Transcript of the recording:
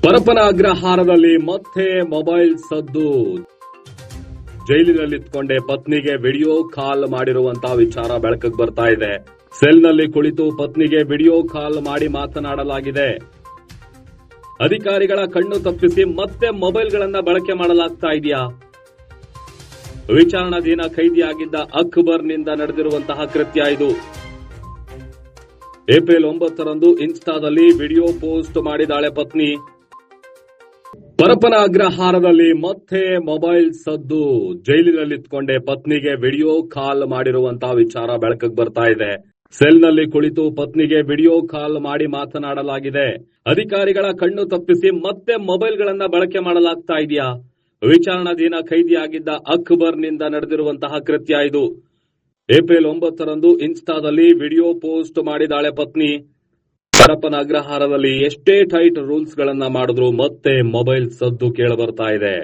ಪರಪ್ಪನ ಅಗ್ರಹಾರದಲ್ಲಿ ಮತ್ತೆ ಮೊಬೈಲ್ ಸದ್ದು. ಜೈಲಿನಲ್ಲಿತ್ಕೊಂಡೆ ಪತ್ನಿಗೆ ವಿಡಿಯೋ ಕಾಲ್ ಮಾಡಿರುವಂತಹ ವಿಚಾರ ಬೆಳಕಿಗೆ ಬರ್ತಾ ಇದೆ. ಸೆಲ್ನಲ್ಲಿ ಕುಳಿತು ಪತ್ನಿಗೆ ವಿಡಿಯೋ ಕಾಲ್ ಮಾಡಿ ಮಾತನಾಡಲಾಗಿದೆ. ಅಧಿಕಾರಿಗಳ ಕಣ್ಣು ತಪ್ಪಿಸಿ ಮತ್ತೆ ಮೊಬೈಲ್ಗಳನ್ನ ಬಳಕೆ ಮಾಡಲಾಗ್ತಾ ಇದೆಯಾ? ವಿಚಾರಣಾಧೀನ ಖೈದಿಯಾಗಿದ್ದ ಅಕ್ಬರ್ನಿಂದ ನಡೆದಿರುವಂತಹ ಕೃತ್ಯ ಇದು. ಏಪ್ರಿಲ್ 9ರಂದು ಇನ್ಸ್ಟಾದಲ್ಲಿ ವಿಡಿಯೋ ಪೋಸ್ಟ್ ಮಾಡಿದಾಳೆ ಪತ್ನಿ. ಪರಪ್ಪನ ಅಗ್ರಹಾರದಲ್ಲಿ ಮತ್ತೆ ಮೊಬೈಲ್ ಸದ್ದು. ಜೈಲಿನಲ್ಲಿತ್ಕೊಂಡೆ ಪತ್ನಿಗೆ ವಿಡಿಯೋ ಕಾಲ್ ಮಾಡಿರುವಂತಹ ವಿಚಾರ ಬೆಳಕಿಗೆ ಬರ್ತಾ ಇದೆ. ಸೆಲ್ನಲ್ಲಿ ಕುಳಿತು ಪತ್ನಿಗೆ ವಿಡಿಯೋ ಕಾಲ್ ಮಾಡಿ ಮಾತನಾಡಲಾಗಿದೆ. ಅಧಿಕಾರಿಗಳ ಕಣ್ಣು ತಪ್ಪಿಸಿ ಮತ್ತೆ ಮೊಬೈಲ್ಗಳನ್ನ ಬಳಕೆ ಮಾಡಲಾಗ್ತಾ ಇದೆಯಾ? ವಿಚಾರಣಾಧೀನ ಖೈದಿಯಾಗಿದ್ದ ಅಕ್ಬರ್ನಿಂದ ನಡೆದಿರುವಂತಹ ಕೃತ್ಯ ಇದು. ಏಪ್ರಿಲ್ 9ರಂದು ಇನ್ಸ್ಟಾದಲ್ಲಿ ವಿಡಿಯೋ ಪೋಸ್ಟ್ ಮಾಡಿದಾಳೆ ಪತ್ನಿ. ಪರಪ್ಪನ ಅಗ್ರಹಾರದಲ್ಲಿ ಎಷ್ಟೇ ಟೈಟ್ ರೂಲ್ಸ್ ಗಳನ್ನ ಮಾಡಿದ್ರು ಮತ್ತೆ ಮೊಬೈಲ್ ಸದ್ದು ಕೇಳಬರ್ತಾ ಇದೆ.